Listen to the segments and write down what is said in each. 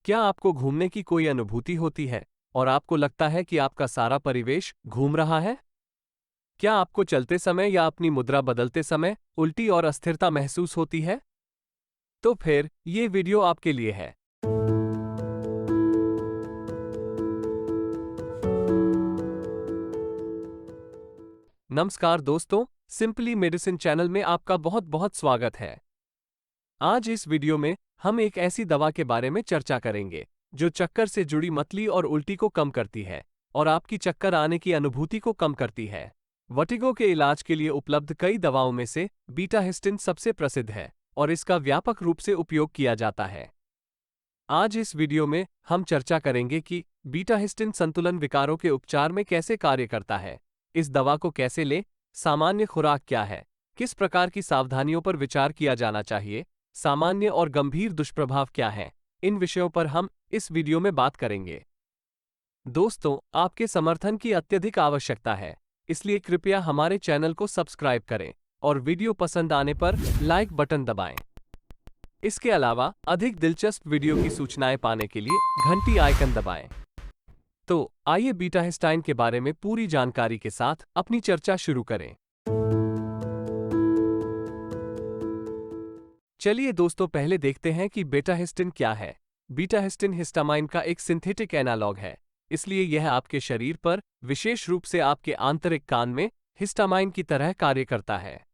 क्या आपको घूमने की कोई अनुभूति होती है और आपको लगता है कि आपका सारा परिवेश घूम रहा है? क्या आपको चलते समय या अपनी मुद्रा बदलते समय उल्टी और अस्थिरता महसूस होती है? तो फिर ये वीडियो आपके लिए है। नमस्कार दोस्तों, सिंपली मेडिसिन चैनल में आपका बहुत बहुत स्वागत है। आज इस वीडियो में हम एक ऐसी दवा के बारे में चर्चा करेंगे जो चक्कर से जुड़ी मतली और उल्टी को कम करती है और आपकी चक्कर आने की अनुभूति को कम करती है। वर्टिगो के इलाज के लिए उपलब्ध कई दवाओं में से बीटा हिस्टिन सबसे प्रसिद्ध है और इसका व्यापक रूप से उपयोग किया जाता है। आज इस वीडियो में हम चर्चा करेंगे कि बीटा हिस्टिन संतुलन विकारों के उपचार में कैसे कार्य करता है, इस दवा को कैसे लें, सामान्य खुराक क्या है, किस प्रकार की सावधानियों पर विचार किया जाना चाहिए, सामान्य और गंभीर दुष्प्रभाव क्या हैं, इन विषयों पर हम इस वीडियो में बात करेंगे। दोस्तों, आपके समर्थन की अत्यधिक आवश्यकता है, इसलिए कृपया हमारे चैनल को सब्सक्राइब करें और वीडियो पसंद आने पर लाइक बटन दबाएं। इसके अलावा अधिक दिलचस्प वीडियो की सूचनाएं पाने के लिए घंटी आइकन दबाएं। तो आइए बीटा हिस्टाइन के बारे में पूरी जानकारी के साथ अपनी चर्चा शुरू करें। चलिए दोस्तों, पहले देखते हैं कि बीटा हिस्टिन क्या है। बीटा हिस्टिन हिस्टामाइन का एक सिंथेटिक एनालॉग है, इसलिए यह आपके शरीर पर, विशेष रूप से आपके आंतरिक कान में, हिस्टामाइन की तरह कार्य करता है।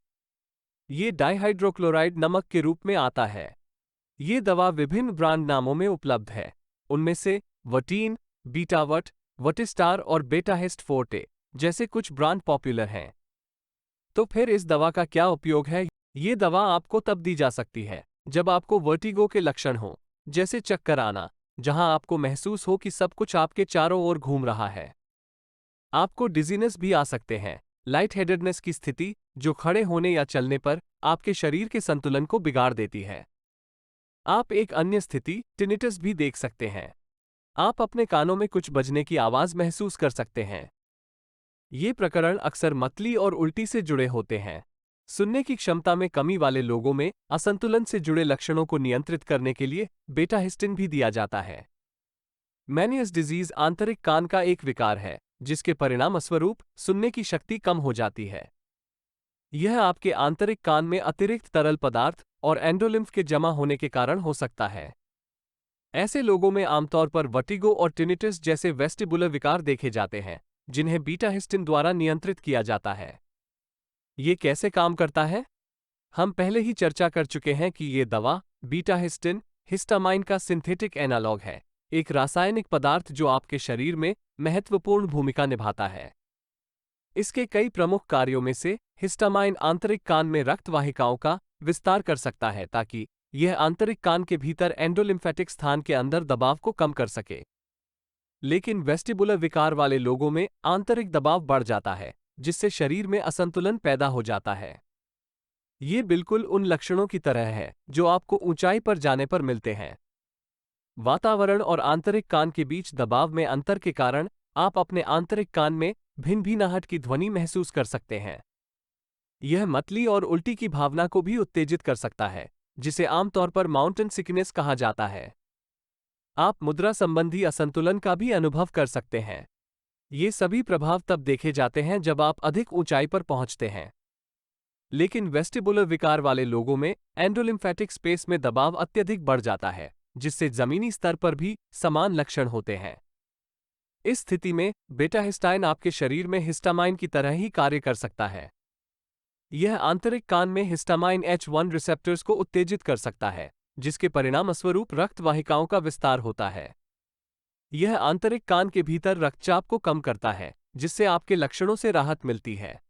ये डाइहाइड्रोक्लोराइड नमक के रूप में आता है। ये दवा विभिन्न ब्रांड नामों में उपलब्ध है। उनमें से वर्टीन, बीटावट, वर्टिस्टार और बेटाहिस्ट फोर्टे जैसे कुछ ब्रांड पॉपुलर हैं। तो फिर इस दवा का क्या उपयोग है? ये दवा आपको तब दी जा सकती है जब आपको वर्टिगो के लक्षण हो, जैसे चक्कर आना, जहां आपको महसूस हो कि सब कुछ आपके चारों ओर घूम रहा है। आपको डिजीनेस भी आ सकते हैं, लाइट हेडेडनेस की स्थिति जो खड़े होने या चलने पर आपके शरीर के संतुलन को बिगाड़ देती है। आप एक अन्य स्थिति, टिनिटस, भी देख सकते हैं। आप अपने कानों में कुछ बजने की आवाज महसूस कर सकते हैं। ये प्रकरण अक्सर मतली और उल्टी से जुड़े होते हैं। सुनने की क्षमता में कमी वाले लोगों में असंतुलन से जुड़े लक्षणों को नियंत्रित करने के लिए बीटा हिस्टिन भी दिया जाता है। मेनियस डिजीज आंतरिक कान का एक विकार है जिसके परिणामस्वरूप सुनने की शक्ति कम हो जाती है। यह आपके आंतरिक कान में अतिरिक्त तरल पदार्थ और एंडोलिम्फ के जमा होने के कारण हो सकता है। ऐसे लोगों में आमतौर पर वर्टिगो और टिनिटस जैसे वेस्टिबुलर विकार देखे जाते हैं, जिन्हें बीटा हिस्टिन द्वारा नियंत्रित किया जाता है। ये कैसे काम करता है? हम पहले ही चर्चा कर चुके हैं कि ये दवा, बीटा हिस्टिन, हिस्टामाइन का सिंथेटिक एनालॉग है, एक रासायनिक पदार्थ जो आपके शरीर में महत्वपूर्ण भूमिका निभाता है। इसके कई प्रमुख कार्यों में से हिस्टामाइन आंतरिक कान में रक्त वाहिकाओं का विस्तार कर सकता है ताकि यह आंतरिक कान के भीतर एंडोलिम्फेटिक स्थान के अंदर दबाव को कम कर सके। लेकिन वेस्टिबुलर विकार वाले लोगों में आंतरिक दबाव बढ़ जाता है, जिससे शरीर में असंतुलन पैदा हो जाता है। ये बिल्कुल उन लक्षणों की तरह है जो आपको ऊंचाई पर जाने पर मिलते हैं। वातावरण और आंतरिक कान के बीच दबाव में अंतर के कारण आप अपने आंतरिक कान में भिनभिनाहट की ध्वनि महसूस कर सकते हैं। यह मतली और उल्टी की भावना को भी उत्तेजित कर सकता है, जिसे आमतौर पर माउंटेन सिकनेस कहा जाता है। आप मुद्रा संबंधी असंतुलन का भी अनुभव कर सकते हैं। ये सभी प्रभाव तब देखे जाते हैं जब आप अधिक ऊंचाई पर पहुंचते हैं। लेकिन वेस्टिबुलर विकार वाले लोगों में एंडोलिम्फेटिक स्पेस में दबाव अत्यधिक बढ़ जाता है, जिससे जमीनी स्तर पर भी समान लक्षण होते हैं। इस स्थिति में बीटा हिस्टाइन आपके शरीर में हिस्टामाइन की तरह ही कार्य कर सकता है। यह आंतरिक कान में हिस्टामाइन H1 रिसेप्टर्स को उत्तेजित कर सकता है, जिसके परिणामस्वरूप रक्त वाहिकाओं का विस्तार होता है। यह आंतरिक कान के भीतर रक्तचाप को कम करता है, जिससे आपके लक्षणों से राहत मिलती है।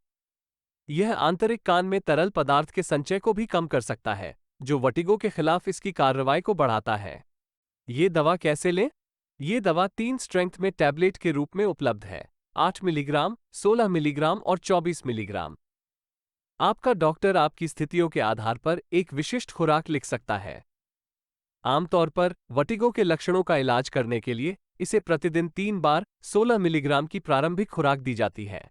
यह आंतरिक कान में तरल पदार्थ के संचय को भी कम कर सकता है, जो वर्टिगो के खिलाफ इसकी कार्रवाई को बढ़ाता है। ये दवा कैसे लें? ये दवा 3 स्ट्रेंथ में टैबलेट के रूप में उपलब्ध है, 8 मिलीग्राम, 16 मिलीग्राम और 24 मिलीग्राम। आपका डॉक्टर आपकी स्थितियों के आधार पर एक विशिष्ट खुराक लिख सकता है। आमतौर पर वर्टिगो के लक्षणों का इलाज करने के लिए इसे प्रतिदिन 3 बार 16 मिलीग्राम की प्रारंभिक खुराक दी जाती है।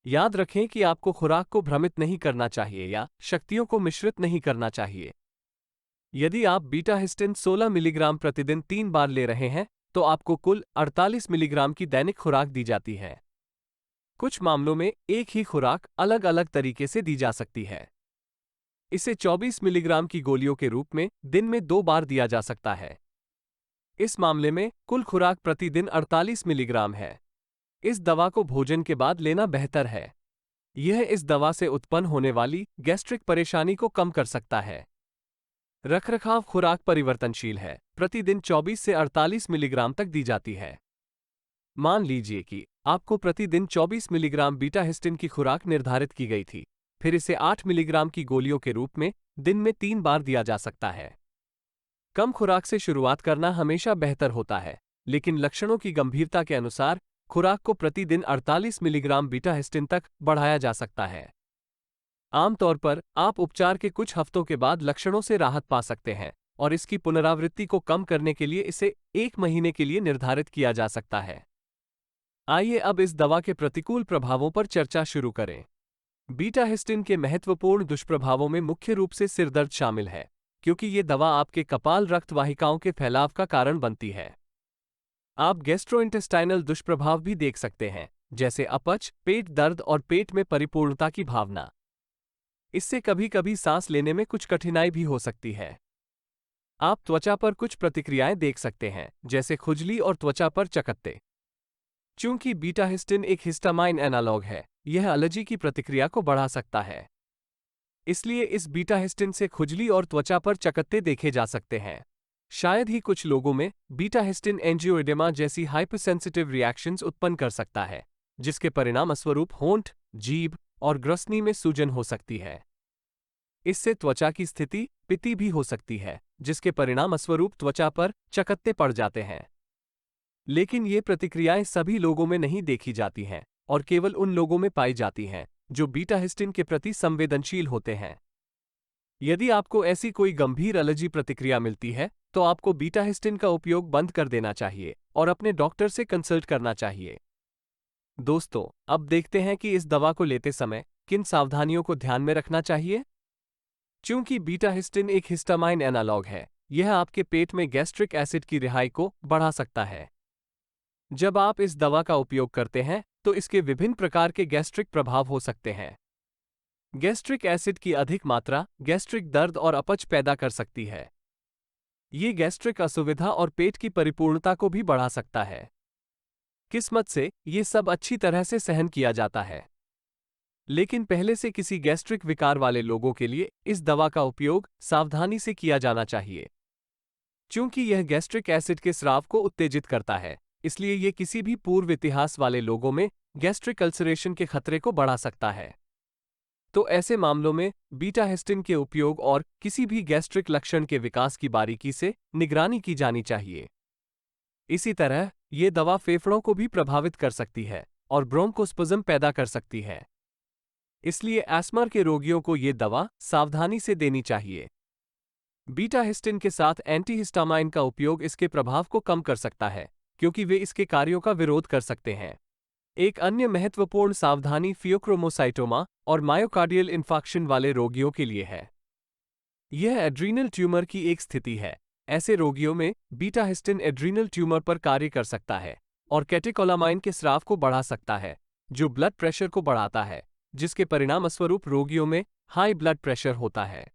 याद रखें कि आपको खुराक को भ्रमित नहीं करना चाहिए या शक्तियों को मिश्रित नहीं करना चाहिए। यदि आप बीटा हिस्टिन 16 मिलीग्राम प्रतिदिन 3 बार ले रहे हैं तो आपको कुल 48 मिलीग्राम की दैनिक खुराक दी जाती है। कुछ मामलों में एक ही खुराक अलग अलग तरीके से दी जा सकती है। इसे 24 मिलीग्राम की गोलियों के रूप में दिन में 2 बार दिया जा सकता है। इस मामले में कुल खुराक प्रतिदिन 48 मिलीग्राम है। इस दवा को भोजन के बाद लेना बेहतर है। यह इस दवा से उत्पन्न होने वाली गैस्ट्रिक परेशानी को कम कर सकता है। रखरखाव खुराक परिवर्तनशील है, प्रतिदिन 24 से 48 मिलीग्राम तक दी जाती है। मान लीजिए कि आपको प्रतिदिन 24 मिलीग्राम बीटा हिस्टिन की खुराक निर्धारित की गई थी, फिर इसे 8 मिलीग्राम की गोलियों के रूप में दिन में 3 बार दिया जा सकता है। कम खुराक से शुरुआत करना हमेशा बेहतर होता है, लेकिन लक्षणों की गंभीरता के अनुसार खुराक को प्रतिदिन 48 मिलीग्राम बीटा हिस्टिन तक बढ़ाया जा सकता है। आमतौर पर आप उपचार के कुछ हफ्तों के बाद लक्षणों से राहत पा सकते हैं और इसकी पुनरावृत्ति को कम करने के लिए इसे 1 महीने के लिए निर्धारित किया जा सकता है। आइए अब इस दवा के प्रतिकूल प्रभावों पर चर्चा शुरू करें। बीटा हिस्टिन के महत्वपूर्ण दुष्प्रभावों में मुख्य रूप से सिरदर्द शामिल है, क्योंकि ये दवा आपके कपाल रक्त वाहिकाओं के फैलाव का कारण बनती है। आप गैस्ट्रोइंटेस्टाइनल दुष्प्रभाव भी देख सकते हैं, जैसे अपच, पेट दर्द और पेट में परिपूर्णता की भावना। इससे कभी कभी सांस लेने में कुछ कठिनाई भी हो सकती है। आप त्वचा पर कुछ प्रतिक्रियाएं देख सकते हैं, जैसे खुजली और त्वचा पर चकत्ते। चूंकि बीटा हिस्टिन एक हिस्टामाइन एनालॉग है, यह एलर्जी की प्रतिक्रिया को बढ़ा सकता है। इसलिए इस बीटा हिस्टिन से खुजली और त्वचा पर चकत्ते देखे जा सकते हैं। शायद ही कुछ लोगों में बीटा हिस्टिन एंजियोएडेमा जैसी हाइपरसेंसिटिव रिएक्शंस उत्पन्न कर सकता है, जिसके परिणामस्वरूप होंठ, जीभ और ग्रसनी में सूजन हो सकती है। इससे त्वचा की स्थिति पिती भी हो सकती है, जिसके परिणामस्वरूप त्वचा पर चकत्ते पड़ जाते हैं। लेकिन ये प्रतिक्रियाएं सभी लोगों में नहीं देखी जाती हैं और केवल उन लोगों में पाई जाती हैं जो बीटा हिस्टिन के प्रति संवेदनशील होते हैं। यदि आपको ऐसी कोई गंभीर एलर्जी प्रतिक्रिया मिलती है, तो आपको बीटा हिस्टिन का उपयोग बंद कर देना चाहिए और अपने डॉक्टर से कंसल्ट करना चाहिए। दोस्तों, अब देखते हैं कि इस दवा को लेते समय किन सावधानियों को ध्यान में रखना चाहिए। चूंकि बीटा हिस्टिन एक हिस्टामाइन एनालॉग है, यह आपके पेट में गैस्ट्रिक एसिड की रिहाई को बढ़ा सकता है। जब आप इस दवा का उपयोग करते हैं, तो इसके विभिन्न प्रकार के गैस्ट्रिक प्रभाव हो सकते हैं। गैस्ट्रिक एसिड की अधिक मात्रा गैस्ट्रिक दर्द और अपच पैदा कर सकती है। ये गैस्ट्रिक असुविधा और पेट की परिपूर्णता को भी बढ़ा सकता है। किस्मत से ये सब अच्छी तरह से सहन किया जाता है, लेकिन पहले से किसी गैस्ट्रिक विकार वाले लोगों के लिए इस दवा का उपयोग सावधानी से किया जाना चाहिए। चूंकि यह गैस्ट्रिक एसिड के स्राव को उत्तेजित करता है, इसलिए ये किसी भी पूर्व इतिहास वाले लोगों में गैस्ट्रिक अल्सरेशन के खतरे को बढ़ा सकता है। तो ऐसे मामलों में बीटा हिस्टिन के उपयोग और किसी भी गैस्ट्रिक लक्षण के विकास की बारीकी से निगरानी की जानी चाहिए। इसी तरह ये दवा फेफड़ों को भी प्रभावित कर सकती है और ब्रोंकोस्पज्म पैदा कर सकती है। इसलिए एस्मा के रोगियों को ये दवा सावधानी से देनी चाहिए। बीटा हिस्टिन के साथ एंटीहिस्टामाइन का उपयोग इसके प्रभाव को कम कर सकता है, क्योंकि वे इसके कार्यों का विरोध कर सकते हैं। एक अन्य महत्वपूर्ण सावधानी फियोक्रोमोसाइटोमा और मायोकार्डियल इंफाक्शन वाले रोगियों के लिए है। यह एड्रीनल ट्यूमर की एक स्थिति है। ऐसे रोगियों में बीटा हिस्टिन एड्रीनल ट्यूमर पर कार्य कर सकता है और कैटेकोलामाइन के स्राव को बढ़ा सकता है, जो ब्लड प्रेशर को बढ़ाता है, जिसके परिणामस्वरूप रोगियों में हाई ब्लड प्रेशर होता है।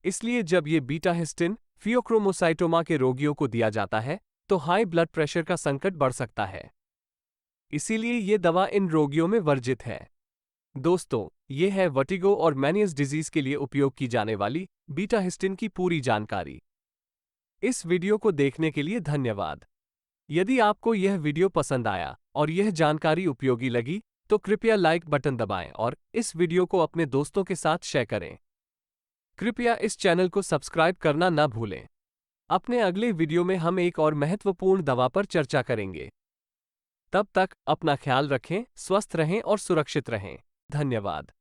इसलिए जब ये बीटा हिस्टिन फियोक्रोमोसाइटोमा के रोगियों को दिया जाता है, तो हाई ब्लड प्रेशर का संकट बढ़ सकता है। इसीलिए ये दवा इन रोगियों में वर्जित है। दोस्तों, ये है वर्टिगो और मैनियस डिजीज के लिए उपयोग की जाने वाली बीटा हिस्टिन की पूरी जानकारी। इस वीडियो को देखने के लिए धन्यवाद। यदि आपको यह वीडियो पसंद आया और यह जानकारी उपयोगी लगी, तो कृपया लाइक बटन दबाएं और इस वीडियो को अपने दोस्तों के साथ शेयर करें। कृपया इस चैनल को सब्सक्राइब करना न भूलें। अपने अगले वीडियो में हम एक और महत्वपूर्ण दवा पर चर्चा करेंगे। तब तक अपना ख्याल रखें, स्वस्थ रहें और सुरक्षित रहें। धन्यवाद।